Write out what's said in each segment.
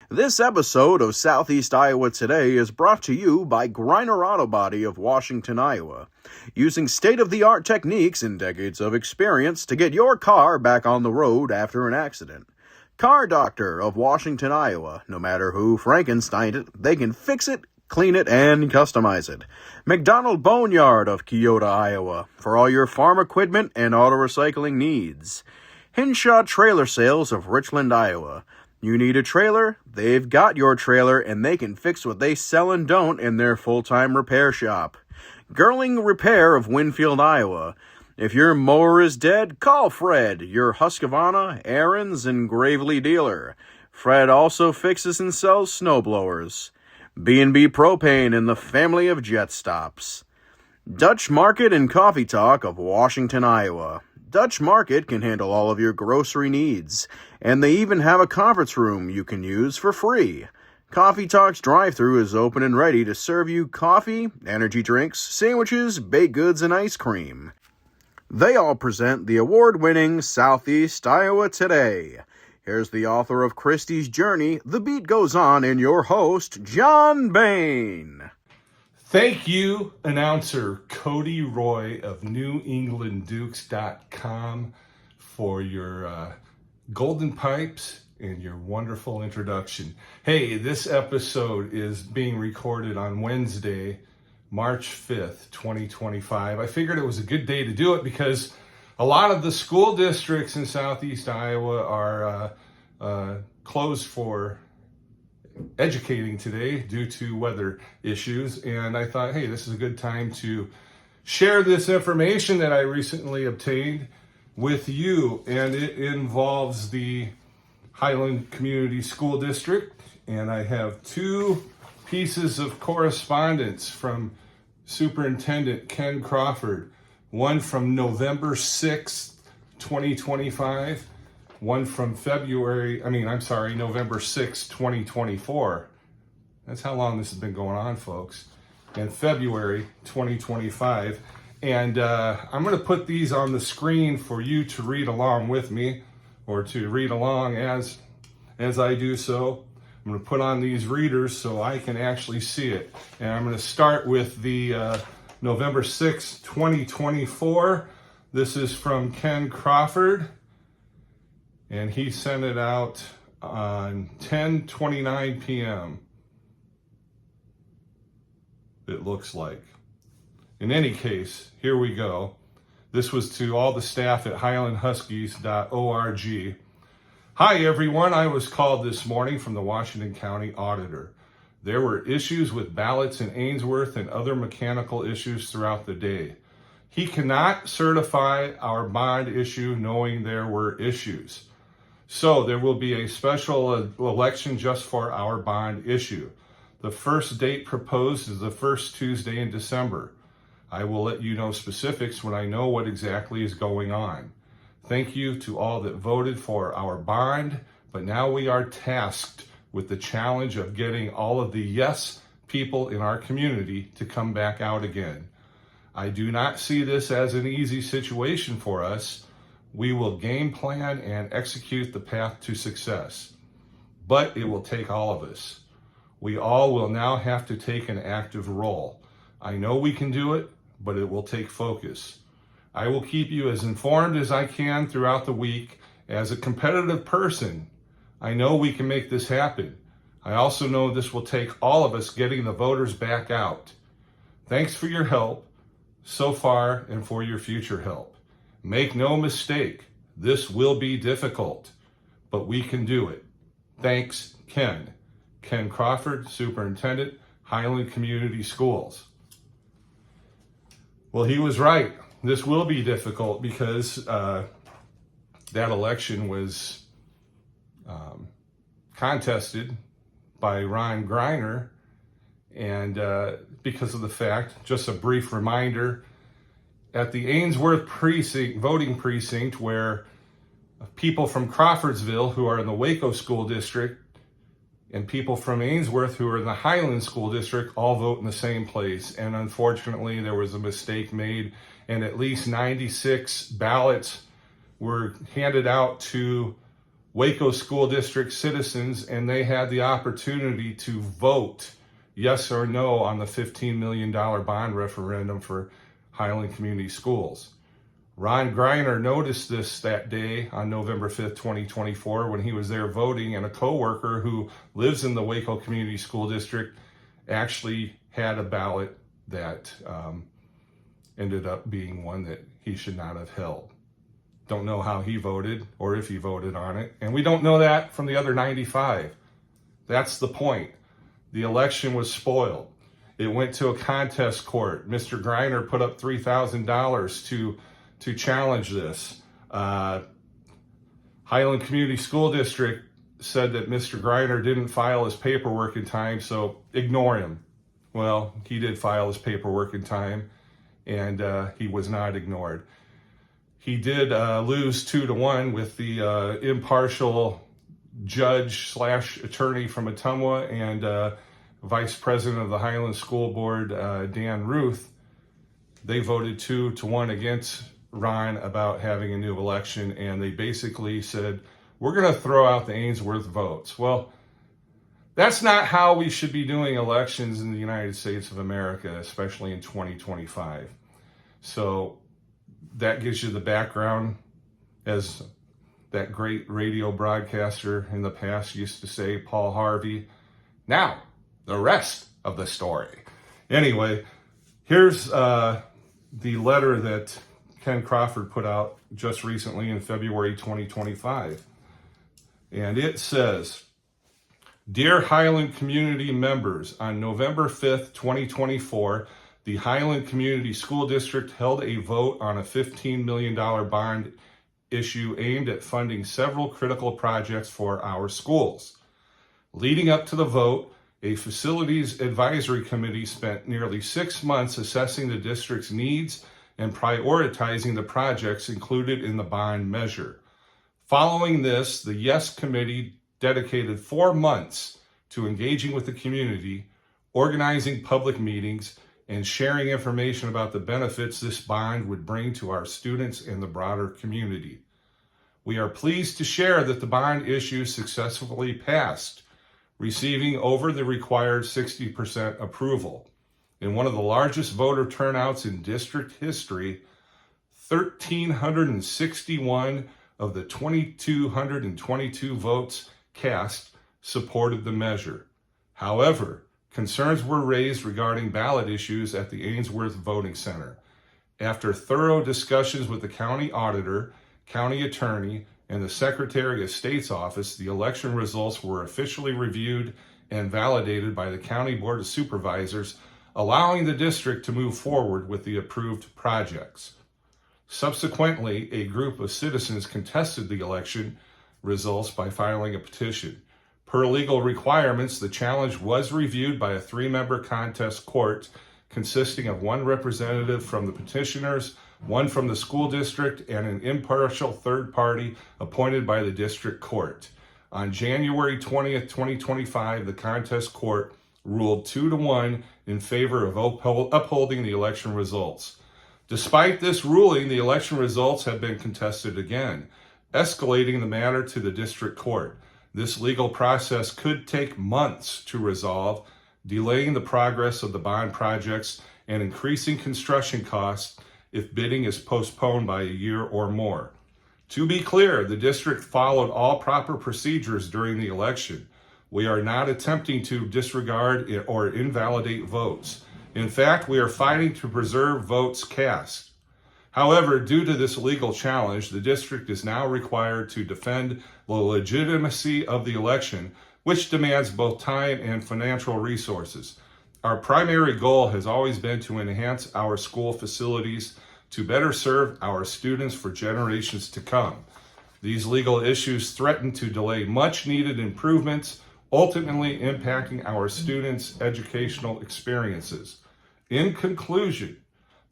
This episode of Southeast Iowa Today is brought to you by Griner Auto Body of Washington, Iowa. Using state-of-the-art techniques and decades of experience to get your car back on the road after an accident. Car Doctor of Washington, Iowa. No matter who Frankensteined it, they can fix it, clean it, and customize it. McDonald Boneyard of Keota, Iowa. For all your farm equipment and auto recycling needs. Hinshaw Trailer Sales of Richland, Iowa. You need a trailer? They've got your trailer, and they can fix what they sell and don't in their full-time repair shop. Gerling Repair of Winfield, Iowa. If your mower is dead, call Fred, your Husqvarna, Aaron's, and Gravely dealer. Fred also fixes and sells snowblowers. B&B Propane and the family of jet stops. Dutch Market and Coffee Talk of Washington, Iowa. Dutch Market can handle all of your grocery needs, and they even have a conference room you can use for free. Coffee Talk's drive-thru is open and ready to serve you coffee, energy drinks, sandwiches, baked goods, and ice cream. They all present the award-winning Southeast Iowa Today. Here's the author of Christie's Journey, The Beat Goes On, and your host, John Bain. Thank you, announcer Cody Roy of NewEnglandDukes.com for your golden pipes and your wonderful introduction. Hey, this episode is being recorded on Wednesday, March 5th, 2025. I figured it was a good day to do it because a lot of the school districts in Southeast Iowa are closed for educating today due to weather issues, and I thought, hey, this is a good time to share this information that I recently obtained with you, and it involves the Highland Community School District, and I have two pieces of correspondence from Superintendent Ken Crawford, one from November 6th, 2025, one from November 6, 2024. That's how long this has been going on, folks. And February 2025. And I'm going to put these on the screen for you to read along with me, or to read along as I do so. I'm going to put on these readers so I can actually see it. And I'm going to start with the November 6, 2024. This is from Ken Crawford. And he sent it out on 10:29 p.m. It looks like. In any case, here we go. This was to all the staff at highlandhuskies.org. Hi everyone, I was called this morning from the Washington County Auditor. There were issues with ballots in Ainsworth and other mechanical issues throughout the day. He cannot certify our bond issue knowing there were issues. So there will be a special election just for our bond issue. The first date proposed is the first Tuesday in December. I will let you know specifics when I know what exactly is going on. Thank you to all that voted for our bond, but now we are tasked with the challenge of getting all of the yes people in our community to come back out again. I do not see this as an easy situation for us. We will game plan and execute the path to success, but it will take all of us. We all will now have to take an active role. I know we can do it, but it will take focus. I will keep you as informed as I can throughout the week. As a competitive person, I know we can make this happen. I also know this will take all of us getting the voters back out. Thanks for your help so far and for your future help. Make no mistake, this will be difficult, but we can do it. Thanks, Ken. Ken Crawford, Superintendent, Highland Community Schools. Well, he was right. This will be difficult because that election was contested by Ron Griner, and because of the fact, just a brief reminder, at the Ainsworth voting precinct, where people from Crawfordsville who are in the Waco School District and people from Ainsworth who are in the Highland School District all vote in the same place. And unfortunately, there was a mistake made, and at least 96 ballots were handed out to Waco School District citizens, and they had the opportunity to vote yes or no on the $15 million bond referendum for Highland Community Schools. Ron Greiner noticed this that day on November 5th, 2024, when he was there voting, and a coworker who lives in the Waco Community School District actually had a ballot that ended up being one that he should not have held. Don't know how he voted or if he voted on it, and we don't know that from the other 95. That's the point. The election was spoiled. It went to a contest court. Mr. Greiner put up $3,000 to challenge this. Highland Community School District said that Mr. Greiner didn't file his paperwork in time, so ignore him. Well, he did file his paperwork in time, and he was not ignored. He did lose 2-1 with the impartial judge / attorney from Ottumwa and vice president of the Highland School Board, Dan Ruth. They voted 2-1 against Ron about having a new election, and they basically said, we're going to throw out the Ainsworth votes. Well, that's not how we should be doing elections in the United States of America, especially in 2025. So that gives you the background, as that great radio broadcaster in the past used to say, Paul Harvey. Now, the rest of the story. Anyway, here's the letter that Ken Crawford put out just recently in February 2025. And it says, Dear Highland community members, on November 5th, 2024, the Highland Community School District held a vote on a $15 million bond issue aimed at funding several critical projects for our schools. Leading up to the vote, a facilities advisory committee spent nearly 6 months assessing the district's needs and prioritizing the projects included in the bond measure. Following this, the Yes Committee dedicated 4 months to engaging with the community, organizing public meetings, and sharing information about the benefits this bond would bring to our students and the broader community. We are pleased to share that the bond issue successfully passed, receiving over the required 60% approval. In one of the largest voter turnouts in district history, 1,361 of the 2,222 votes cast supported the measure. However, concerns were raised regarding ballot issues at the Ainsworth Voting Center. After thorough discussions with the county auditor, county attorney, and the Secretary of State's office, the election results were officially reviewed and validated by the County Board of Supervisors, allowing the district to move forward with the approved projects. Subsequently, a group of citizens contested the election results by filing a petition. Per legal requirements, the challenge was reviewed by a 3-member contest court consisting of 1 representative from the petitioners, 1 from the school district, and an impartial third party appointed by the district court. On January 20th, 2025, the contest court ruled 2-1 in favor of upholding the election results. Despite this ruling, the election results have been contested again, escalating the matter to the district court. This legal process could take months to resolve, delaying the progress of the bond projects and increasing construction costs if bidding is postponed by a year or more. To be clear, the district followed all proper procedures during the election. We are not attempting to disregard or invalidate votes. In fact, we are fighting to preserve votes cast. However, due to this legal challenge, the district is now required to defend the legitimacy of the election, which demands both time and financial resources. Our primary goal has always been to enhance our school facilities to better serve our students for generations to come. These legal issues threaten to delay much-needed improvements, ultimately impacting our students' educational experiences. In conclusion,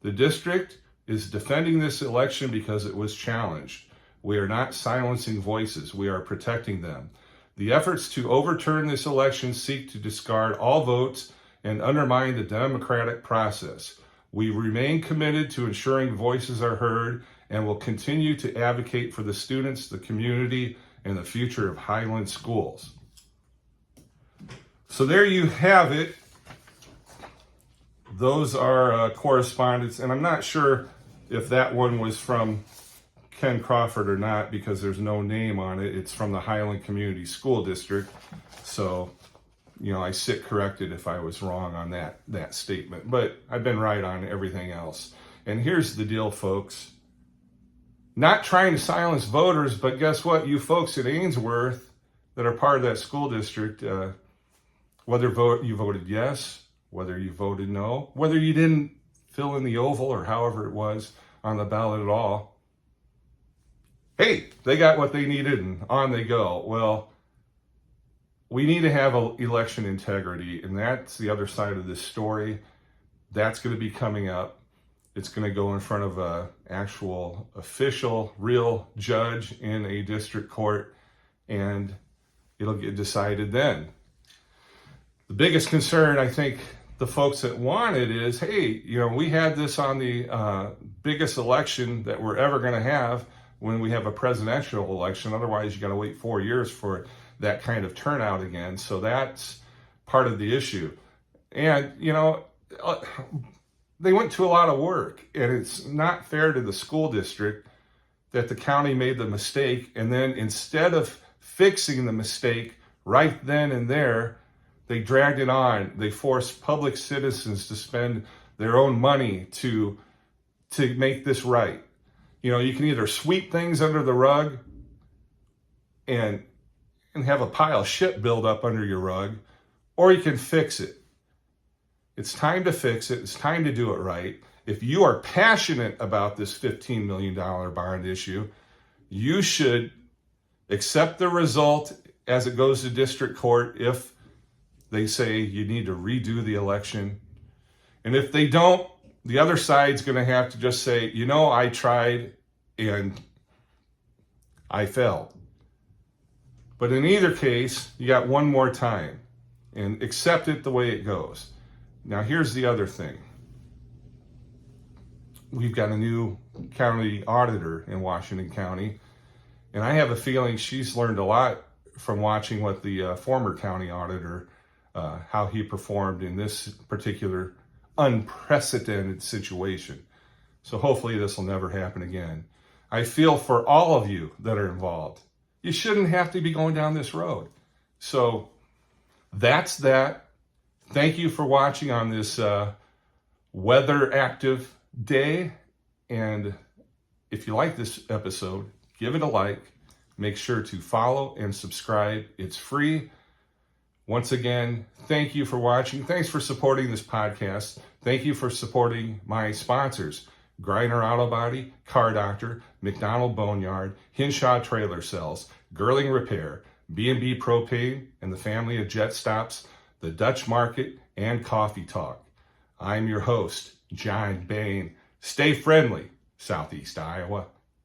the district is defending this election because it was challenged. We are not silencing voices, we are protecting them. The efforts to overturn this election seek to discard all votes and undermine the democratic process. We remain committed to ensuring voices are heard and will continue to advocate for the students, the community, and the future of Highland schools. So there you have it. Those are correspondence, and I'm not sure if that one was from Ken Crawford or not, because there's no name on it. It's from the Highland Community School District. So, I sit corrected if I was wrong on that statement, but I've been right on everything else. And here's the deal, folks. Not trying to silence voters, but guess what? You folks at Ainsworth that are part of that school district, whether you voted yes, whether you voted no, whether you didn't fill in the oval or however it was on the ballot at all, hey, they got what they needed and on they go. Well, we need to have election integrity, and that's the other side of this story. That's going to be coming up. It's going to go in front of an actual official, real judge in a district court, and it'll get decided then. The biggest concern, I think, the folks that want it is, hey, we had this on the biggest election that we're ever going to have when we have a presidential election. Otherwise, you got to wait 4 years for that kind of turnout again. So that's part of the issue. And, they went to a lot of work, and it's not fair to the school district that the county made the mistake, and then instead of fixing the mistake right then and there, they dragged it on. They forced public citizens to spend their own money to make this right. You can either sweep things under the rug and have a pile of shit build up under your rug, or you can fix it. It's time to fix it. It's time to do it right. If you are passionate about this $15 million bond issue, you should accept the result as it goes to district court if they say you need to redo the election. And if they don't, the other side's going to have to just say, I tried and I failed. But in either case, you got one more time, and accept it the way it goes. Now, here's the other thing. We've got a new county auditor in Washington County, and I have a feeling she's learned a lot from watching what the former county auditor, how he performed in this particular unprecedented situation. So hopefully this will never happen again. I feel for all of you that are involved. You shouldn't have to be going down this road. So that's that. Thank you for watching on this weather active day. And if you like this episode, give it a like. Make sure to follow and subscribe. It's free. Once again, thank you for watching. Thanks for supporting this podcast. Thank you for supporting my sponsors, Griner Auto Body, Car Doctor, McDonald Boneyard, Hinshaw Trailer Cells, Girling Repair, B&B Propane, and the family of Jet Stops, the Dutch Market, and Coffee Talk. I'm your host, John Bain. Stay friendly, Southeast Iowa.